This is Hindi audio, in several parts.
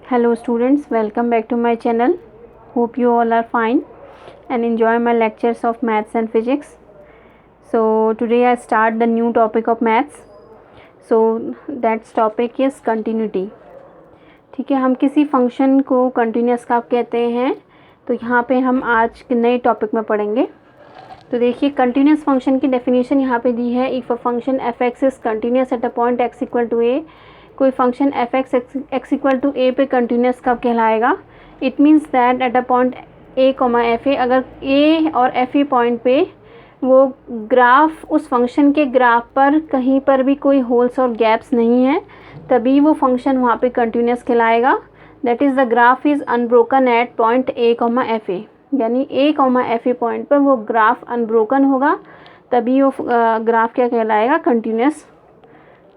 Hello students, welcome back to my channel. Hope you all are fine and enjoy my lectures of maths and physics. So today I start the new topic of maths. So that topic is continuity. ठीक है, हम किसी फंक्शन को कंटिन्यूस कब कहते हैं, तो यहाँ पे हम आज के नए टॉपिक में पढ़ेंगे. तो देखिए, कंटिन्यूस फंक्शन की डेफिनेशन यहाँ पे दी है. If a function f x is continuous at a point x equal to a, कोई function f x equal to a पे कंटिन्यूस कब कहलाएगा. It means that at a point a comma f a, अगर ए और एफ ए पॉइंट पे वो ग्राफ, उस फंक्शन के ग्राफ पर कहीं पर भी कोई होल्स और गैप्स नहीं है, तभी वो फंक्शन वहाँ पे कंटिन्यूस कहलाएगा. That is the graph is unbroken at point a comma f a, यानी a comma f a point पर वो ग्राफ अनब्रोकन होगा, तभी वो ग्राफ क्या कहलाएगा, कंटिन्यूस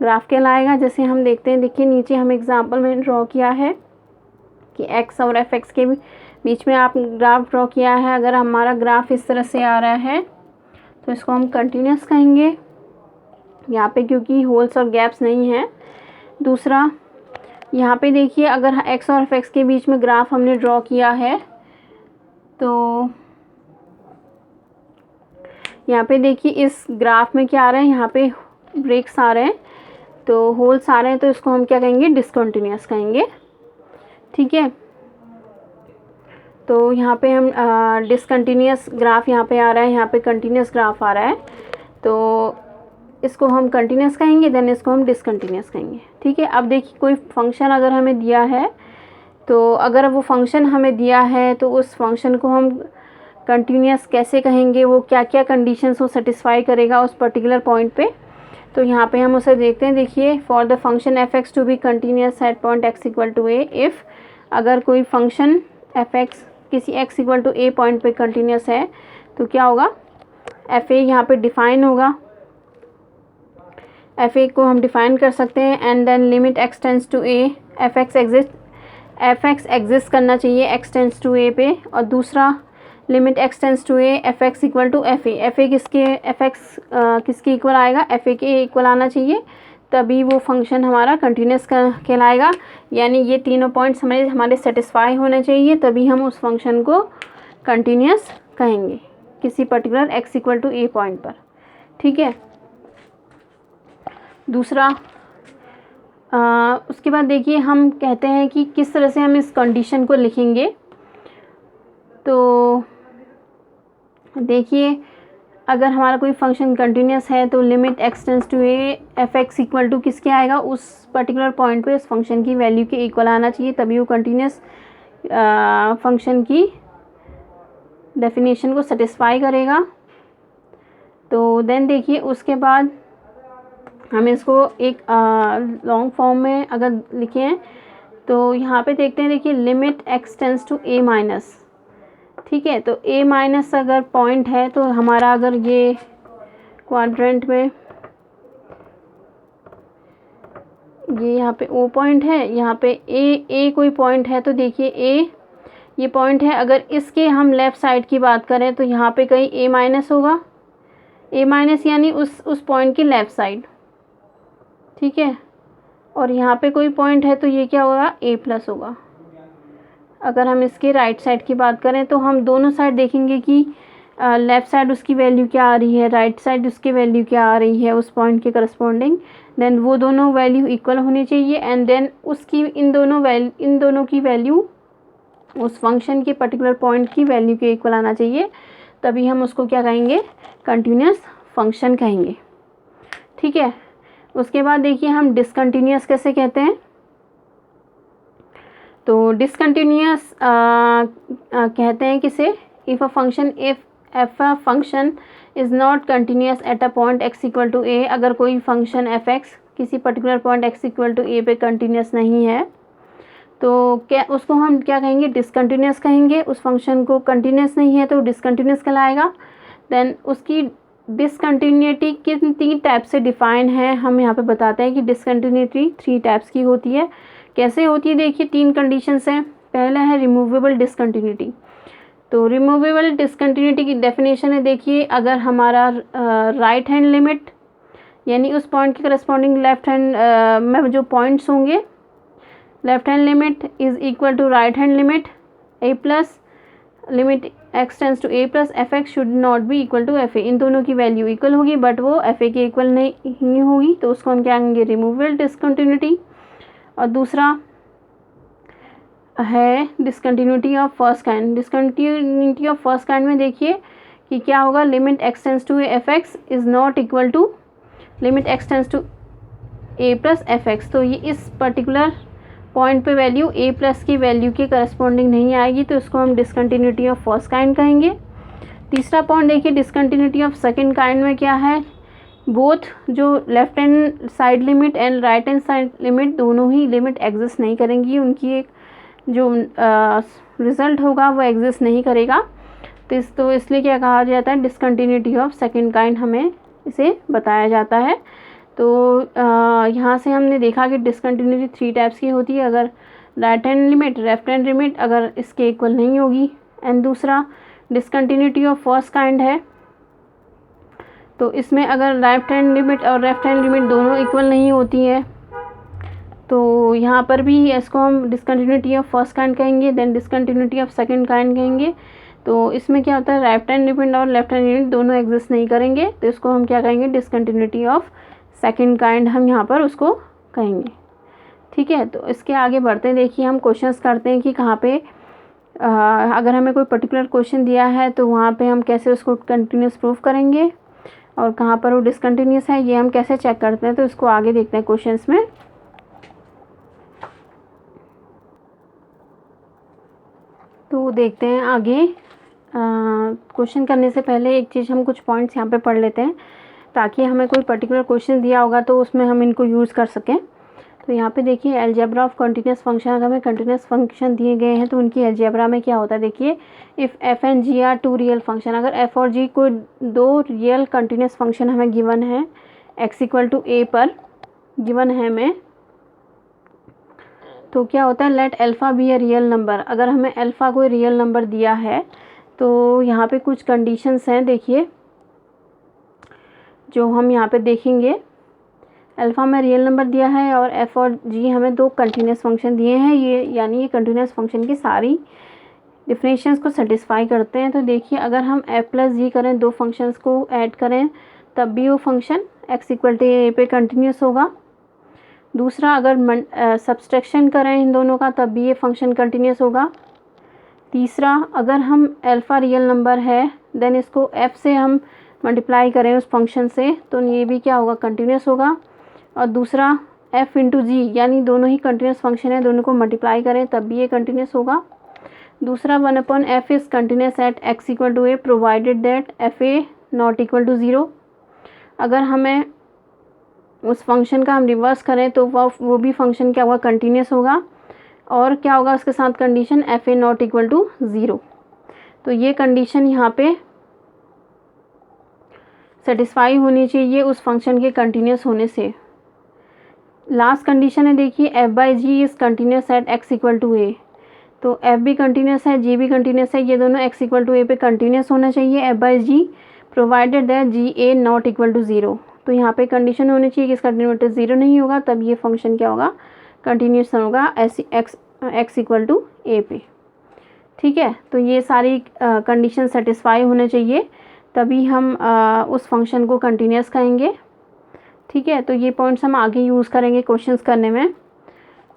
ग्राफ कहलाएगा. जैसे हम देखते हैं, देखिए नीचे हम एग्जांपल में ड्रॉ किया है कि x और fx के बीच में आप ग्राफ ड्रॉ किया है. अगर हमारा ग्राफ इस तरह से आ रहा है तो इसको हम कंटिन्यूस कहेंगे यहाँ पे, क्योंकि होल्स और गैप्स नहीं हैं. दूसरा, यहाँ पे देखिए, अगर x और fx के बीच में ग्राफ हमने ड्रॉ किया है तो यहाँ पे देखिए इस ग्राफ में क्या आ रहा है, यहाँ पे ब्रेक्स आ रहे हैं, तो होल्स आ रहे हैं, तो इसको हम क्या कहेंगे, डिसकंटिन्यूस कहेंगे. ठीक है, तो यहाँ पे हम डिसकंटिन्यूस ग्राफ यहाँ पे आ रहा है, यहाँ पे कंटिन्यूस ग्राफ आ रहा है, तो इसको हम कंटिन्यूस कहेंगे, देन इसको हम डिसकंटिन्यूस कहेंगे. ठीक है, अब देखिए कोई फंक्शन अगर हमें दिया है, तो अगर वो फंक्शन हमें दिया है तो उस फंक्शन को हम कंटिन्यूस कैसे कहेंगे, वो क्या क्या कंडीशंस वो सेटिस्फाई करेगा उस पर्टिकुलर पॉइंट पे. तो यहाँ पे हम उसे देखते हैं. देखिए, for the function f x to be continuous at point x equal to a, if अगर कोई फंक्शन एफ एक्स किसी x equal to a point पे कंटिन्यूस है, तो क्या होगा, एफ ए यहाँ पे डिफाइन होगा. एफ ए को हम डिफाइन कर सकते हैं. And then limit x tends to a, f x exist करना चाहिए एक्स टेंस टू ए पे. और दूसरा, limit x tends to a, f x equal to f a. F a किसके इक्वल आएगा, एफ ए के इक्वल आना चाहिए, तभी वो फंक्शन हमारा कंटिन्यूस कहलाएगा. यानी ये तीनों पॉइंट्स हमारे सेटिस्फाई होने चाहिए, तभी हम उस फंक्शन को कंटिन्यूस कहेंगे किसी particular x equal to a point पर. ठीक है. दूसरा, उसके बाद देखिए, हम कहते हैं कि किस तरह से हम इस कंडीशन को लिखेंगे. तो देखिए, अगर हमारा कोई फंक्शन कंटिन्यूस है तो limit x tends to a, f x equal to किसके आएगा, उस पर्टिकुलर पॉइंट पे उस फंक्शन की वैल्यू के इक्वल आना चाहिए, तभी वो कंटिन्यूस फंक्शन की डेफिनेशन को सेटिस्फाई करेगा. तो देन देखिए, उसके बाद हम इसको एक लॉन्ग फॉर्म में अगर लिखें, तो यहाँ पे देखते हैं, देखिए limit x tends to a minus. ठीक है, तो a माइनस अगर पॉइंट है, तो हमारा अगर ये क्वाड्रेंट में ये यहाँ पे o पॉइंट है, यहाँ पे a कोई पॉइंट है, तो देखिए a ये पॉइंट है. अगर इसके हम लेफ़्ट साइड की बात करें तो यहाँ पे कहीं a माइनस होगा, a माइनस यानी उस पॉइंट की लेफ़्ट साइड. ठीक है, और यहाँ पे कोई पॉइंट है तो ये क्या होगा, a प्लस होगा. अगर हम इसके राइट साइड की बात करें तो हम दोनों साइड देखेंगे कि लेफ़्ट साइड उसकी वैल्यू क्या आ रही है, राइट साइड उसकी वैल्यू क्या आ रही है उस पॉइंट के करस्पॉन्डिंग. देन वो दोनों वैल्यू इक्वल होनी चाहिए. एंड देन उसकी इन दोनों की वैल्यू उस फंक्शन के पर्टिकुलर पॉइंट की वैल्यू के इक्वल आना चाहिए, तभी हम उसको क्या कहेंगे, कंटिन्यूस फंक्शन कहेंगे. ठीक है. उसके बाद देखिए, हम डिसकंटिन्यूस कैसे कहते हैं. तो डिसकंटिन्यूस कहते हैं किसे, if a function is not continuous at a point x equal to a. अगर कोई फंक्शन एफ एक्स किसी particular point x equal to a पे कंटिन्यूस नहीं है, तो क्या उसको हम क्या कहेंगे, डिसकंटिन्यूस कहेंगे. उस फंक्शन को कंटिन्यूस नहीं है तो डिसकंटिन्यूस कहलाएगा. देन उसकी डिसकंटिन्यूटी किन 3 टाइप से डिफाइन है, हम यहाँ पे बताते हैं कि डिसकंटिन्यूटी 3 टाइप्स की होती है. कैसे होती है, देखिए 3 कंडीशंस हैं. पहला है रिमूवेबल डिसकंटिन्यूटी. तो रिमूवेबल डिसकंटिन्यूटी की डेफिनेशन है, देखिए अगर हमारा राइट हैंड लिमिट यानी उस पॉइंट के करस्पॉन्डिंग लेफ्ट हैंड में जो पॉइंट्स होंगे left hand limit is equal to right hand limit a plus limit x tends to a plus f x should not be equal to f a. इन दोनों की वैल्यू इक्वल होगी बट वो एफ ए के इक्वल नहीं होगी, तो उसको हम क्या कहेंगे, रिमूवेबल डिसकंटिन्यूटी। और दूसरा है discontinuity of first kind. Discontinuity of first kind में देखिए कि क्या होगा, limit x tends to f x is not equal to limit x tends to a plus f x. तो ये इस पर्टिकुलर पॉइंट पे वैल्यू a प्लस की वैल्यू के करस्पॉन्डिंग नहीं आएगी, तो इसको हम डिसकंटिन्यूटी ऑफ फर्स्ट काइंड कहेंगे। तीसरा पॉइंट देखिए, डिसकंटिन्यूटी ऑफ सेकंड काइंड में क्या है, बोथ जो left hand side limit and right hand side limit दोनों ही लिमिट एग्जिस्ट नहीं करेंगी, उनकी एक जो रिज़ल्ट होगा वो एग्जिस्ट नहीं करेगा। तो इसलिए क्या कहा जाता है, डिसकंटिन्यूटी ऑफ सेकंड काइंड हमें इसे बताया जाता है। तो यहाँ से हमने देखा कि डिसकंटिन्यूटी 3 टाइप्स की होती है, अगर right hand limit left hand limit अगर इसके इक्वल नहीं होगी। एंड दूसरा डिसकंटिन्यूटी ऑफ फर्स्ट काइंड है, तो इसमें अगर राइट हैंड लिमिट और लेफ्ट हैंड लिमिट दोनों इक्वल नहीं होती है, तो यहाँ पर भी इसको हम डिसकंटिन्यूटी ऑफ फर्स्ट काइंड कहेंगे। Then discontinuity of second kind कहेंगे। तो इसमें क्या होता है, राइट हैंड लिमिट और लेफ्ट हैंड लिमिट दोनों एग्जिस्ट नहीं करेंगे, तो इसको हम क्या कहेंगे, डिसकंटिन्यूटी ऑफ सेकंड काइंड हम यहाँ पर उसको कहेंगे। ठीक है, तो इसके आगे बढ़ते हैं। देखिए हम क्वेश्चंस करते हैं कि कहाँ पे अगर हमें कोई पर्टिकुलर क्वेश्चन दिया है तो वहाँ पे हम कैसे उसको कंटिन्यूस प्रूफ करेंगे, और कहाँ पर वो डिसकंटिन्यूस है ये हम कैसे चेक करते हैं। तो इसको आगे देखते हैं क्वेश्चंस में। तो देखते हैं आगे। क्वेश्चन करने से पहले एक चीज़ हम कुछ पॉइंट्स यहाँ पे पढ़ लेते हैं, ताकि हमें कोई पर्टिकुलर क्वेश्चन दिया होगा तो उसमें हम इनको यूज़ कर सकें। तो यहाँ पे देखिए अलजेब्रा ऑफ कंटिन्यूस फंक्शन, अगर हमें कंटिन्यूस फंक्शन दिए गए हैं तो उनकी अलजेब्रा में क्या होता है, देखिए if f and g are 2 real function, अगर एफ और जी कोई 2 रियल कंटिन्यूस फंक्शन हमें गिवन है एक्स इक्वल टू ए पर गिवन है हमें, तो क्या होता है, let alpha be a real number. अगर हमें अल्फ़ा कोई रियल नंबर दिया है तो यहाँ पे कुछ कंडीशंस हैं, देखिए जो हम यहाँ पे देखेंगे। अल्फ़ा में रियल नंबर दिया है और एफ़ और जी हमें 2 कंटिन्यूस फंक्शन दिए हैं, ये यानी ये कंटिन्यूस फंक्शन की सारी डिफिनेशंस को सेटिस्फाई करते हैं। तो देखिए अगर हम एफ प्लस जी करें, 2 फंक्शंस को ऐड करें, तब भी वो function x equal to a पे कंटिन्यूस होगा। दूसरा अगर सब्सट्रैक्शन करें इन दोनों का, तब भी ये फंक्शन कंटिन्यूस होगा। तीसरा अगर हम अल्फ़ा रियल नंबर है देन इसको एफ़ से हम मल्टीप्लाई करें उस फंक्शन से, तो ये भी क्या होगा, कंटिन्यूस होगा। और दूसरा एफ़ इंटू जी, यानी दोनों ही कंटिन्यूस फंक्शन है, दोनों को मल्टीप्लाई करें तब भी ये कंटिन्यूस होगा। दूसरा 1/f is continuous at x equal to a provided that f a not equal to 0। अगर हमें उस फंक्शन का हम रिवर्स करें तो वो भी फंक्शन क्या होगा, कंटिन्यूस होगा। और क्या होगा उसके साथ condition, f a not equal to 0। तो ये कंडीशन यहाँ पे सेटिस्फाई होनी चाहिए उस फंक्शन के कंटिन्यूस होने से। लास्ट कंडीशन है देखिए, f by g is continuous at x equal to a. तो एफ भी कंटिन्यूस है, जी भी कंटिन्यूस है, ये दोनों एक्स इक्वल टू ए पे कंटिन्यूस होना चाहिए f by g, provided that g a not equal to 0। तो यहाँ पे कंडीशन होनी चाहिए कि इसका डिनोमिनेटर 0 नहीं होगा, तब ये फंक्शन क्या होगा, कंटिन्यूस होगा एक्स इक्वल टू ए पे। ठीक है, तो ये सारी कंडीशन सेटिस्फाई होने चाहिए, तभी हम उस फंक्शन को कंटिन्यूस कहेंगे। ठीक है, तो ये पॉइंट्स हम आगे यूज़ करेंगे क्वेश्चंस करने में।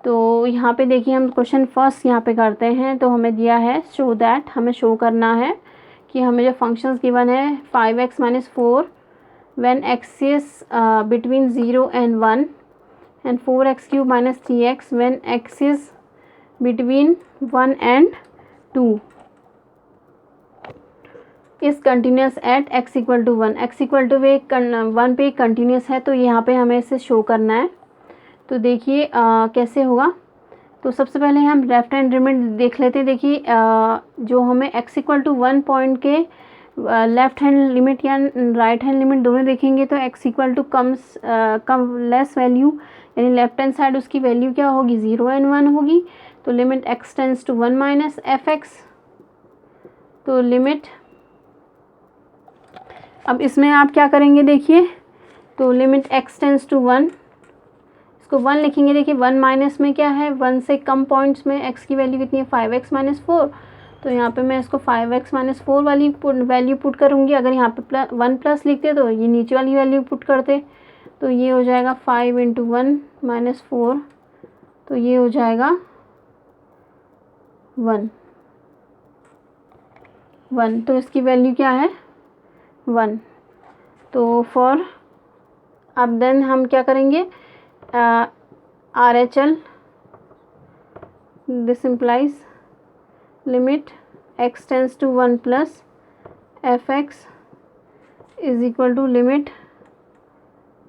तो यहाँ पे देखिए हम क्वेश्चन फर्स्ट यहाँ पे करते हैं। तो हमें दिया है शो दैट, हमें शो करना है कि हमें जो फंक्शंस गिवन है 5x - 4 when x is between 0 and 1 and 4x³ - 3x when x is between 1 and 2 is continuous at x equal to 1। x equal to 1 पे कंटिन्यूस है, तो यहाँ पे हमें इसे शो करना है। तो देखिए कैसे होगा। तो सबसे पहले हम लेफ्ट हैंड लिमिट देख लेते हैं। देखिए जो हमें x इक्वल टू 1 पॉइंट के लेफ्ट हैंड लिमिट या राइट हैंड लिमिट दोनों देखेंगे, तो x इक्वल टू कम लेस वैल्यू, यानी लेफ्ट हैंड साइड उसकी वैल्यू क्या होगी, 0 and 1 होगी। तो limit x tends to 1 minus f x. तो लिमिट, अब इसमें आप क्या करेंगे देखिए, तो लिमिट x टेंस टू 1, इसको 1 लिखेंगे। देखिए 1 माइनस में क्या है, 1 से कम पॉइंट्स में x की वैल्यू कितनी है 5x माइनस 4। तो यहाँ पे मैं इसको 5x माइनस 4 वाली वैल्यू पुट करूँगी। अगर यहाँ पे 1 प्लस लिखते तो ये नीचे वाली वैल्यू पुट करते, तो ये हो जाएगा 5 इंटू 1 माइनस 4, तो ये हो जाएगा 1। तो इसकी वैल्यू क्या है 1। तो फॉर अब देन हम क्या करेंगे, RHL, this implies limit x tends to 1 plus fx is equal to limit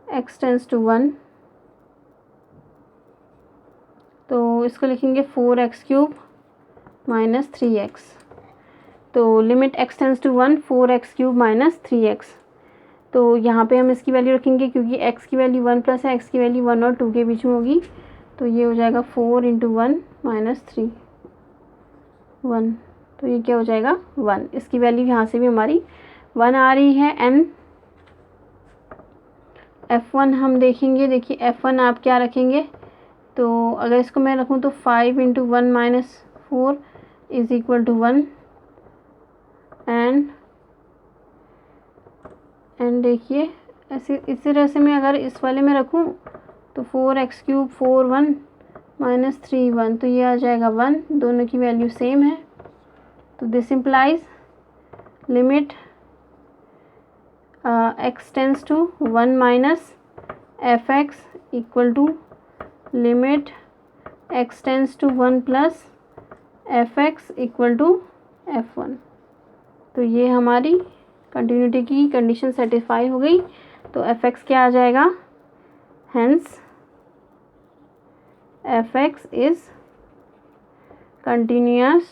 x tends to 1। तो इसको लिखेंगे 4x क्यूब माइनस 3x। तो limit x tends to 1 4x cube minus 3x। तो यहाँ पे हम इसकी वैल्यू रखेंगे क्योंकि x की वैल्यू 1 प्लस है, x की वैल्यू 1 और 2 के बीच में होगी। तो ये हो जाएगा 4 इंटू 1 माइनस 3 1। तो ये क्या हो जाएगा 1। इसकी वैल्यू यहाँ से भी हमारी 1 आ रही है। एंड f1 हम देखेंगे। देखिए f1 आप क्या रखेंगे, तो अगर इसको मैं रखूँ तो 5 into 1 minus 4 is equal to 1। And देखिए ऐसे इसी तरह से मैं अगर इस वाले में रखूँ तो 4x क्यूब 4 1 माइनस 3 1, तो ये आ जाएगा 1। दोनों की वैल्यू सेम है। तो this implies limit x tends to 1 minus fx equal to limit x tends to 1 plus fx equal to f1। तो ये हमारी कंटिन्यूटी की कंडीशन सेटिस्फाई हो गई। तो fx क्या आ जाएगा, hence fx is continuous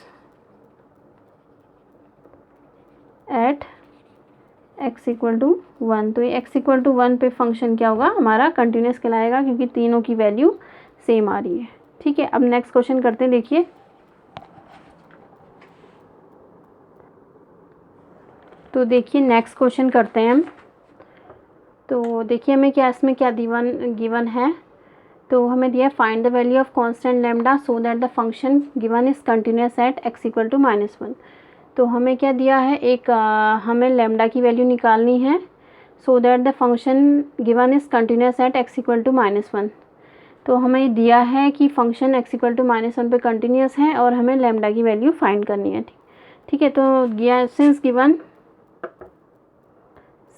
at x equal to 1। तो ये x इक्वल टू 1 पे फंक्शन क्या होगा हमारा कंटिन्यूअस कहलाएगा, क्योंकि तीनों की वैल्यू सेम आ रही है। ठीक है, अब नेक्स्ट क्वेश्चन करते हैं। देखिए तो देखिए नेक्स्ट क्वेश्चन करते हैं हम। तो देखिए हमें क्या इसमें क्या गिवन है। तो हमें दिया find the value of constant lambda so that the function given is continuous at x equal to -1। तो हमें क्या दिया है, एक हमें लैम्डा की वैल्यू निकालनी है so that the function given is continuous at x equal to -1। तो हमें दिया है कि फंक्शन x इक्वल टू -1 पे कंटिन्यूअस है और हमें लैम्डा की वैल्यू फाइंड करनी है। ठीक है, तो since given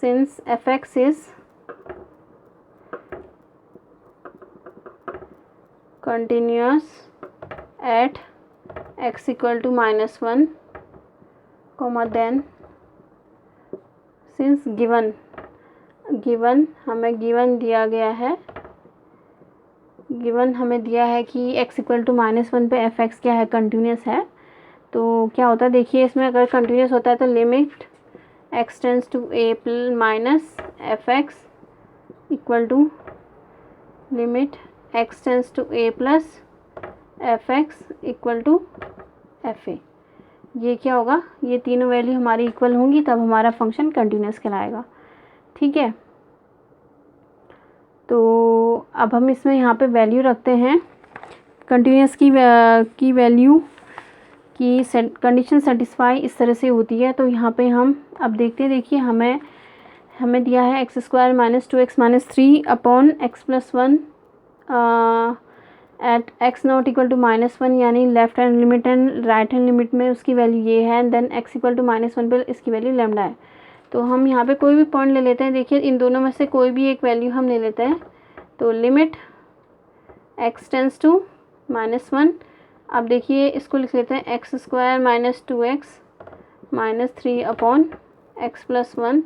since fx is continuous at x equal to -1, then since given हमें गिवन दिया गया है, गिवन हमें दिया है कि x इक्वल टू -1 पे fx क्या है कंटिन्यूस है। तो क्या होता है देखिए, इसमें अगर कंटिन्यूस होता है तो limit x tends to a minus fx equal to limit x tends to a plus fx equal to fa। ये क्या होगा, ये तीनों वैल्यू हमारी इक्वल होंगी तब हमारा फंक्शन कंटिन्यूस कहलाएगा। ठीक है, तो अब हम इसमें यहाँ पे वैल्यू रखते हैं कंटिन्यूस की वैल्यू की कंडीशन सेटिस्फाई इस तरह से होती है। तो यहाँ पे हम अब देखते हैं। देखिए हमें दिया है x² minus 2x minus 3 upon x plus 1 at x not equal to -1, यानी left hand limit and right hand limit में उसकी वैल्यू ये है। देन x इक्वल टू -1 पर इसकी वैल्यू लैम्डा है। तो हम यहाँ पे कोई भी पॉइंट ले लेते हैं। देखिए इन दोनों में से कोई भी एक वैल्यू हम ले लेते हैं। तो लिमिट x टेंस टू -1। अब देखिए इसको लिख लेते हैं x² minus 2x minus 3 upon x plus 1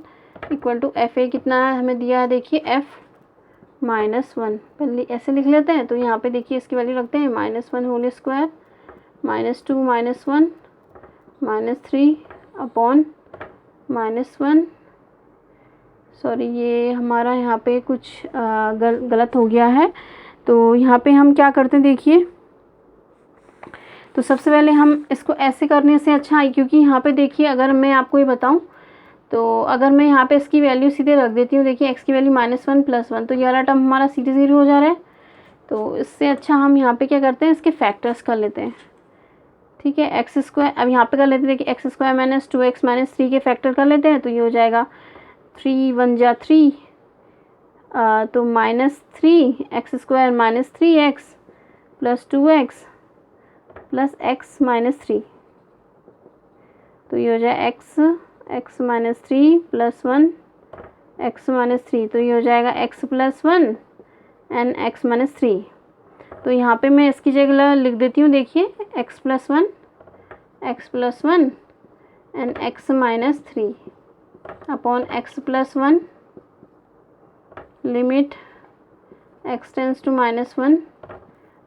equal to fa कितना है हमें दिया है, देखिए f -1। पहले ऐसे लिख लेते हैं। तो यहाँ पे देखिए इसकी वैल्यू रखते हैं -1 होल स्क्वायर -2 -1 -3 अपॉन -1। सॉरी, ये हमारा यहाँ पे कुछ गलत हो गया है। तो यहाँ पे हम क्या करते हैं, देखिए तो सबसे पहले हम इसको ऐसे करने से अच्छा है, क्योंकि यहाँ पे देखिए अगर मैं आपको ये बताऊँ तो अगर मैं यहाँ पे इसकी वैल्यू सीधे रख देती हूँ, देखिए x की वैल्यू -1 + 1, तो ये वाला टर्म हमारा सीधे 0 हो जा रहा है। तो इससे अच्छा हम यहाँ पे क्या करते हैं, इसके फैक्टर्स कर लेते हैं। ठीक है, एक्स स्क्वायर, अब यहाँ पे कर लेते हैं कि x square minus 2x minus 3 के फैक्टर कर लेते हैं। तो ये हो जाएगा 3 1 जा 3, तो -3 x² minus 3x plus 2x plus x minus 3। तो ये हो जाए x minus 3 plus 1 x minus 3। तो ये हो जाएगा x plus 1 and x minus 3। तो यहाँ पे मैं इसकी जगह लिख देती हूँ, देखिए x plus 1 and x minus 3 upon x plus 1 limit x tends to -1।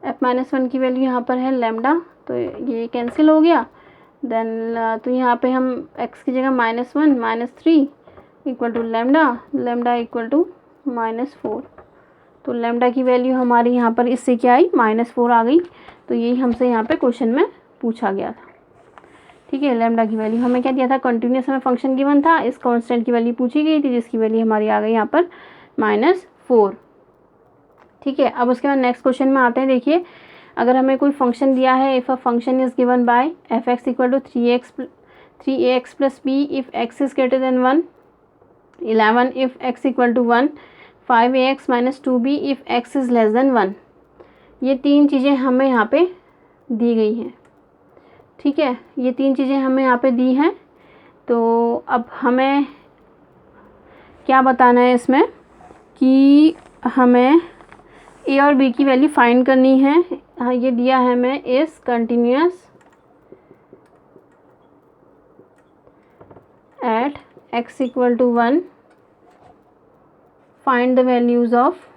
f minus 1 की वैल्यू यहाँ पर है लैम्डा, तो ये कैंसिल हो गया। देन तो यहाँ पे हम x की जगह -1 -3 equal to lambda equal to -4। तो लैम्डा की वैल्यू हमारी यहाँ पर इससे क्या आई, -4 आ गई। तो यही हमसे यहाँ पे क्वेश्चन में पूछा गया था। ठीक है, लैम्डा की वैल्यू हमें क्या दिया था, कंटिन्यूस हमें फंक्शन गिवन था, इस कांस्टेंट की वैल्यू पूछी गई थी जिसकी वैल्यू हमारी आ गई यहाँ पर -4। ठीक है, अब उसके बाद नेक्स्ट क्वेश्चन में आते हैं। देखिए, अगर हमें कोई फंक्शन दिया है, if a function is given by f(x) equal to 3ax plus b if x is greater than 1, 11 if x equal to 1, 5ax minus 2b if x is less than 1। ये तीन चीज़ें हमें यहाँ पे दी गई हैं। ठीक है, ये तीन चीज़ें हमें यहाँ पे दी हैं। तो अब हमें क्या बताना है इसमें कि हमें a और b की वैल्यू फाइंड करनी है। हाँ, ये दिया है हमें इस continuous at x equal to 1 find the values of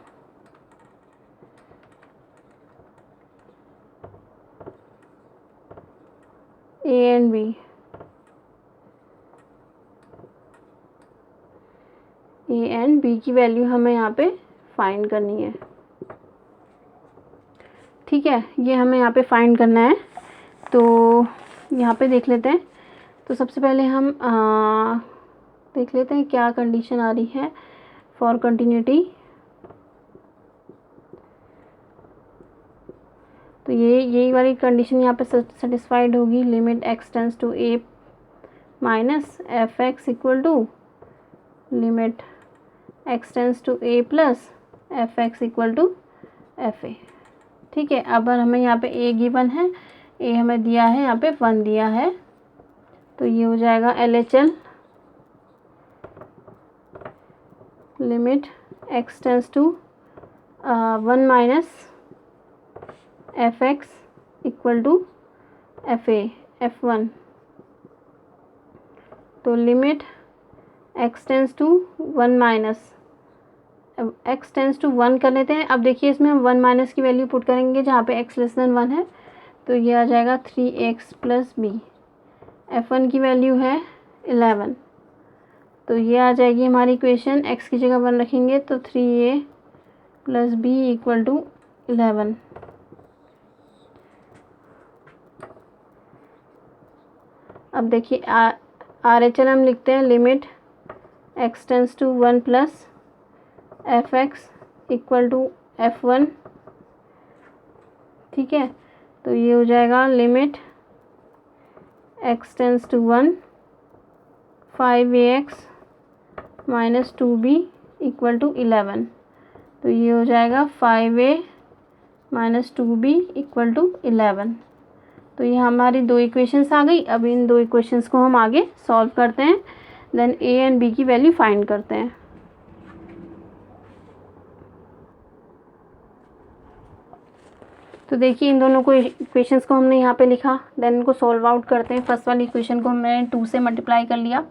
a and b। a and b की वैल्यू हमें यहाँ पे फाइंड करनी है। ठीक है, ये हमें यहाँ पे फाइंड करना है। तो यहाँ पे देख लेते हैं। तो सबसे पहले हम देख लेते हैं क्या कंडीशन आ रही है फॉर कंटिन्यूटी। तो यही वाली कंडीशन यहाँ पे सेटिस्फाइड होगी। Limit x tends to a minus f(x) equal to limit x tends to a plus f(x) equal to fa। ठीक है, अब हमें यहाँ पे a गिवन है, a हमें दिया है यहाँ पे 1 दिया है। तो ये हो जाएगा LHL limit x tends to 1 minus f(x) equal to fa f1। तो limit x tends to 1 minus x tends to 1 कर लेते हैं। अब देखिए, इसमें हम 1 माइनस की वैल्यू पुट करेंगे जहाँ पे x लेस देन 1 है। तो ये आ जाएगा 3x प्लस b। f1 की वैल्यू है 11। तो ये आ जाएगी हमारी इक्वेशन। x की जगह 1 रखेंगे तो 3a plus b equal to 11। अब देखिए, RHL हम लिखते हैं limit x tends to 1 plus f(x) equal to f1। ठीक है, तो ये हो जाएगा limit x tends to 1 5ax minus 2b equal to 11। तो ये हो जाएगा 5a minus 2b equal to 11। तो ये हमारी दो इक्वेशंस आ गई। अब इन दो इक्वेशंस को हम आगे सॉल्व करते हैं, देन a एंड b की वैल्यू फाइंड करते हैं। तो देखिए, इन दोनों को इक्वेशंस को हमने यहाँ पे लिखा, देन इनको सॉल्व आउट करते हैं। फर्स्ट वाली इक्वेशन को हमने 2 से मल्टीप्लाई कर लिया।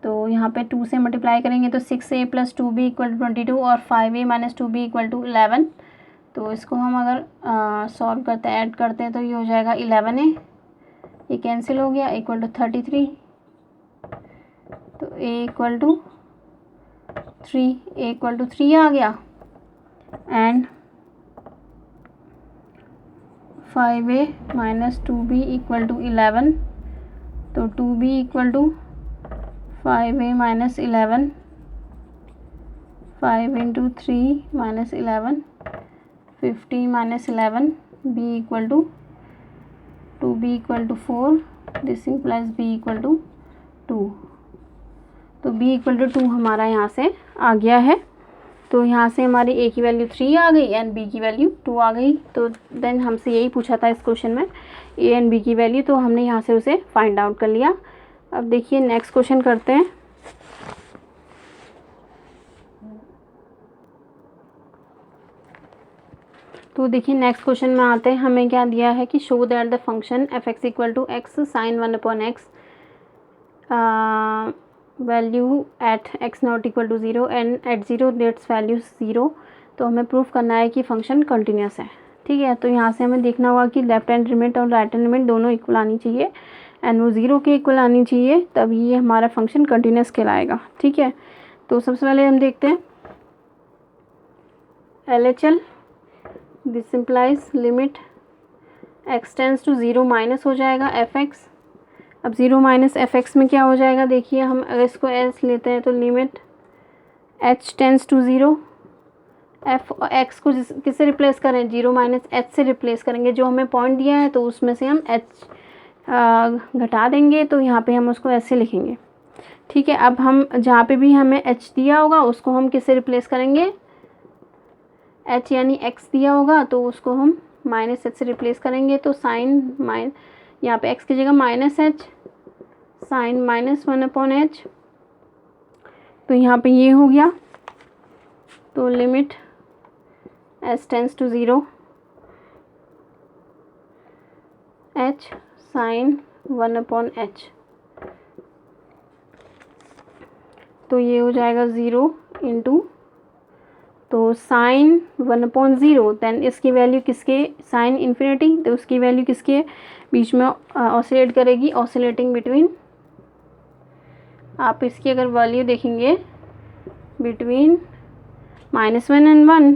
तो यहाँ पे 2 से मल्टीप्लाई करेंगे तो 6a plus 2b equal to 22 और 5a minus 2b equal to 11। तो इसको हम अगर सॉल्व करते हैं, ऐड करते हैं, तो ये हो जाएगा 11a, ये कैंसिल हो गया, इक्वल टू 33। तो a इक्वल टू 3 आ गया and 5a minus 2b equal to 11। तो 2b equal to 5a minus 11, 5 into 3 minus 11, 50 minus 11 b equal to 2b equal to 4, this implies b equal to 2। तो b इक्वल टू 2 हमारा यहाँ से आ गया है। तो यहाँ से हमारी a की वैल्यू 3 आ गई एंड b की वैल्यू 2 आ गई। तो देन हमसे यही पूछा था इस क्वेश्चन में a एंड b की वैल्यू, तो हमने यहाँ से उसे फाइंड आउट कर लिया। अब देखिए नेक्स्ट क्वेश्चन करते हैं। तो देखिए नेक्स्ट क्वेश्चन में आते हैं। हमें क्या दिया है कि show that the function f x equal to x sine 1 upon x value at x not equal to 0 and at 0 that's value 0। तो हमें प्रूफ करना है कि फंक्शन कंटिन्यूस है। ठीक है, तो यहाँ से हमें देखना होगा कि लेफ्ट हैंड लिमिट और राइट हैंड लिमिट दोनों इक्वल आनी चाहिए एंड वो 0 के इक्वल आनी चाहिए, तभी ये हमारा फंक्शन कंटिन्यूस कहलाएगा। ठीक है, तो सबसे पहले हम देखते हैं LHL। This implies limit x tends to 0 minus हो जाएगा fx। अब 0 माइनस fx में क्या हो जाएगा, देखिए हम अगर इसको s लेते हैं तो लिमिट h tends to 0, f x को किससे रिप्लेस करें, 0 माइनस h से रिप्लेस करेंगे। जो हमें पॉइंट दिया है तो उसमें से हम h घटा देंगे, तो यहाँ पे हम उसको ऐसे लिखेंगे। ठीक है, अब हम जहाँ पे भी हमें h दिया होगा उसको हम किससे रिप्लेस करेंगे, h यानी x दिया होगा तो उसको हम माइनस h से रिप्लेस करेंगे। तो साइन यहाँ पे x की जगह minus h, sine minus 1 upon h। तो यहाँ पे ये हो गया। तो limit s tends to 0 h sine 1 upon h। तो ये हो जाएगा 0 इंटू, तो साइन 1 अपॉन 0, देन इसकी वैल्यू किसके, साइन इन्फिनिटी, तो उसकी वैल्यू किसके बीच में ऑसिलेट करेगी, ऑसिलेटिंग बिटवीन, आप इसकी अगर वैल्यू देखेंगे बिटवीन -1 एंड 1,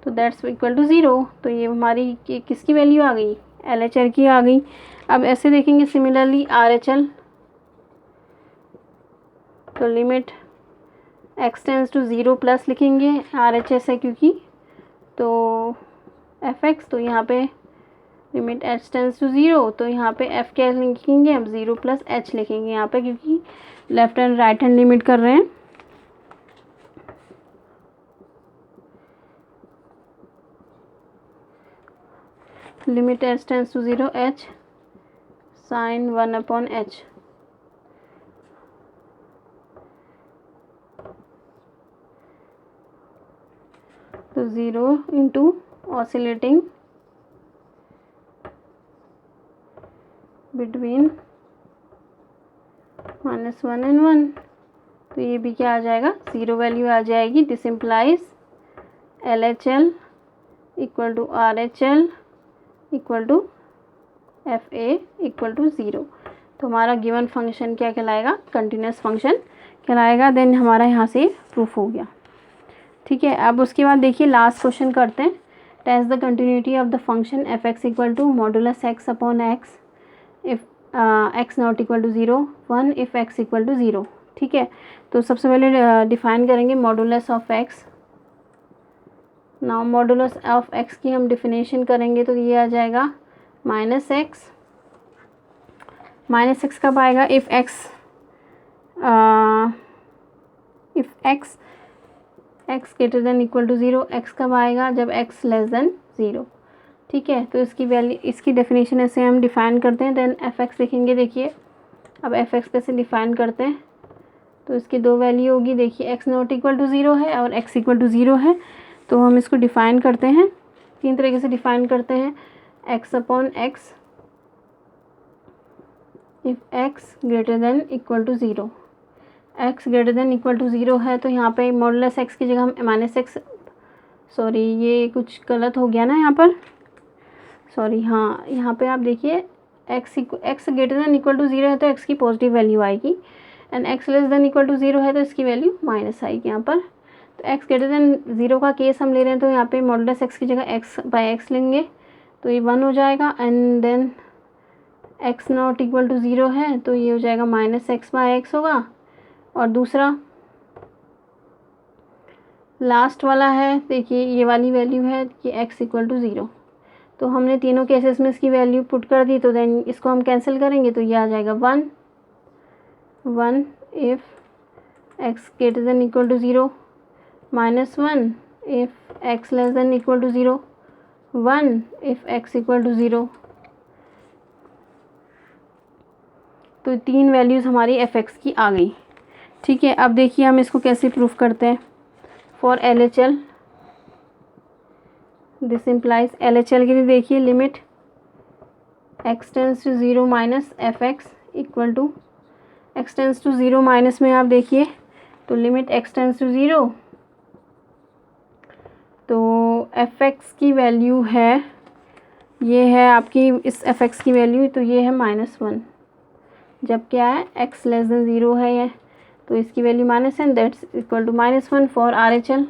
तो दैट्स इक्वल टू 0। तो ये हमारी किसकी वैल्यू आ गई, LHL की आ गई। अब ऐसे देखेंगे सिमिलरली RHL। तो limit x tends to 0 plus लिखेंगे RHS है क्योंकि, तो fx, तो यहाँ पे लिमिट h टेंस टू 0, तो यहाँ पे f क्या लिखेंगे, अब 0 प्लस h लिखेंगे यहाँ पे, क्योंकि left and right hand limit कर रहे हैं। Limit h tends to 0 h sine 1 upon h। तो 0 इंटू ऑसिलेटिंग बिटवीन -1 एंड 1, तो ये भी क्या आ जाएगा, 0 वैल्यू आ जाएगी। This implies LHL equal to RHL equal to FA equal to 0। तो हमारा गिवन फंक्शन क्या कहलाएगा, कंटिन्यूस फंक्शन कहलाएगा। देन हमारा यहाँ से प्रूफ हो गया। ठीक है, अब उसके बाद देखिए लास्ट क्वेश्चन करते हैं। Test the continuity of the function f x equal to modulus x upon x if x not equal to 0, 1 if x equal to 0। ठीक है, तो सबसे पहले डिफाइन करेंगे modulus of x. Now modulus of x की हम डिफिनेशन करेंगे तो ये आ जाएगा माइनस एक्स। माइनस एक्स कब आएगा, if x x greater than equal to 0। X कब आएगा, जब एक्स लेस देन 0। ठीक है, तो इसकी वैल्यू, इसकी डेफिनेशन ऐसे हम डिफ़ाइन करते हैं। देन एफ एक्स लिखेंगे। देखिए अब एफ एक्स कैसे डिफ़ाइन करते हैं, तो इसकी दो वैल्यू होगी। देखिए एक्स नॉट इक्वल टू 0 है और एक्स इक्वल टू 0 है, तो हम इसको डिफ़ाइन करते हैं, तीन तरीके से डिफ़ाइन करते हैं। X upon x if x greater than equal to 0। X greater than equal to 0 है, तो यहाँ पे मॉडुलस एक्स की जगह हम माइनस एक्स, सॉरी ये कुछ गलत हो गया ना यहाँ पर, सॉरी, हाँ यहाँ पे आप देखिए x greater than equal to 0 है तो एक्स की पॉजिटिव वैल्यू आएगी, and x less than equal to 0 है तो इसकी वैल्यू माइनस आएगी यहाँ पर। तो एक्स ग्रेटर देन 0 का केस हम ले रहे हैं, तो यहाँ पे मॉडुलस एक्स की जगह एक्स बाई एक्स लेंगे, तो ये 1 हो जाएगा। And then x not equal to 0 है, तो ये हो जाएगा माइनस एक्स बाई एक्स होगा। और दूसरा लास्ट वाला है, देखिए ये वाली वैल्यू है कि x इक्वल टू 0। तो हमने तीनों केसेस में इसकी वैल्यू पुट कर दी, तो देन इसको हम कैंसिल करेंगे तो ये आ जाएगा 1 1 if x greater than equal to 0, -1 if x less than equal to 0, 1 if x equal to 0। तो 3 वैल्यूज़ हमारी f(x) की आ गई। ठीक है, अब देखिए हम इसको कैसे प्रूफ करते हैं। For LHL, this implies LHL के लिए देखिए limit x tends to 0 minus f(x) equal to x tends to 0 minus में आप देखिए तो लिमिट x टेंस टू 0, तो f(x) की वैल्यू है, ये है आपकी इस f(x) की वैल्यू, तो ये है -1। जब क्या है x लेस देन 0 है ये, तो इसकी वैल्यू माइनस है, that's equal to -1 for RHL।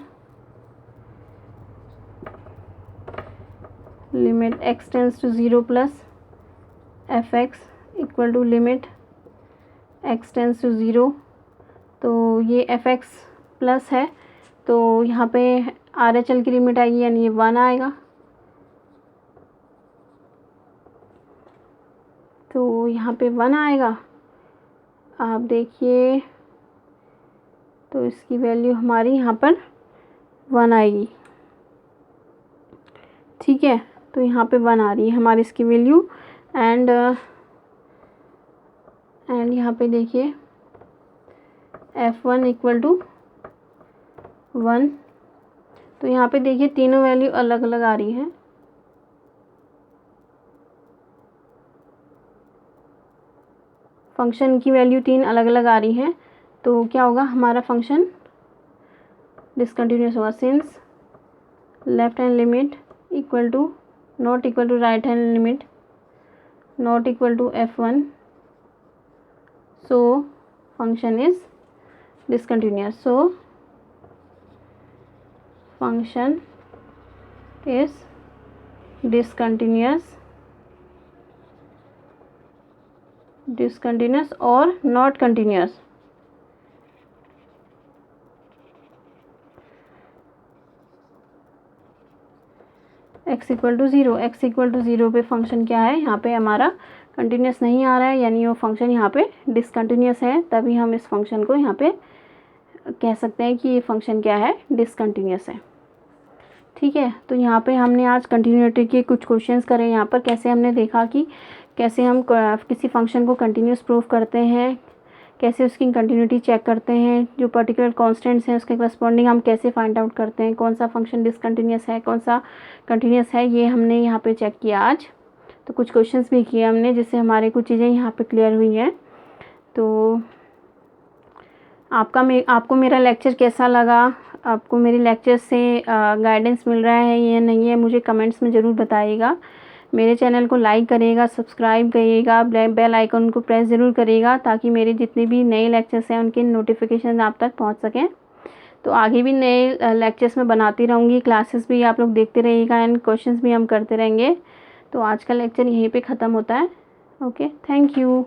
Limit x tends to 0 plus f(x) equal to limit x tends to 0, तो ये f(x) प्लस है, तो यहाँ पे RHL की लिमिट आएगी यानी ये 1 आएगा। तो यहाँ पे 1 आएगा, आप देखिए तो इसकी वैल्यू हमारी यहाँ पर 1 आएगी। ठीक है, तो यहाँ पे 1 आ रही है हमारी इसकी वैल्यू, एंड यहाँ पे देखिए f1 इक्वल टू 1। तो यहाँ पे देखिए तीनों वैल्यू अलग अलग आ रही हैं। फंक्शन की वैल्यू 3 अलग अलग आ रही हैं, तो क्या होगा हमारा फंक्शन डिसकंटिन्यूस होगा, since left hand limit equal to not equal to right hand limit not equal to f1, so function is discontinuous. So function is discontinuous or not continuous. x equal to 0, x equal to 0 पे फंक्शन क्या है, यहाँ पे हमारा कंटिन्यूस नहीं आ रहा है, यानी वो फंक्शन यहाँ पे डिसकंटिन्यूस है, तभी हम इस फंक्शन को यहाँ पे कह सकते हैं कि ये फंक्शन क्या है, डिसकंटिन्यूस है। ठीक है, तो यहाँ पे हमने आज कंटिन्यूटी के कुछ क्वेश्चंस करे। यहाँ पर कैसे हमने देखा कि कैसे हम किसी फंक्शन को कंटिन्यूस प्रूफ करते हैं, कैसे उसकी कंटिन्यूटी चेक करते हैं, जो पर्टिकुलर कॉन्स्टेंट्स हैं उसके करस्पॉन्डिंग हम कैसे फाइंड आउट करते हैं, कौन सा फंक्शन डिसकंटिन्यूस है, कौन सा कंटिन्यूस है, ये हमने यहाँ पे चेक किया आज। तो कुछ क्वेश्चंस भी किए हमने, जिससे हमारे कुछ चीज़ें यहाँ पे क्लियर हुई हैं। तो आपको मेरा लेक्चर कैसा लगा, आपको मेरे लेक्चर से गाइडेंस मिल रहा है या नहीं है, मुझे कमेंट्स में ज़रूर बताइएगा। मेरे चैनल को लाइक करिएगा, सब्सक्राइब करिएगा, बेल आइकन को प्रेस ज़रूर करिएगा, ताकि मेरे जितने भी नए लेक्चर्स हैं उनके नोटिफिकेशन आप तक पहुंच सकें। तो आगे भी नए लेक्चर्स में बनाती रहूँगी, क्लासेस भी आप लोग देखते रहिएगा एंड क्वेश्चंस भी हम करते रहेंगे। तो आज का लेक्चर यहीं पे ख़त्म होता है। Okay, thank you.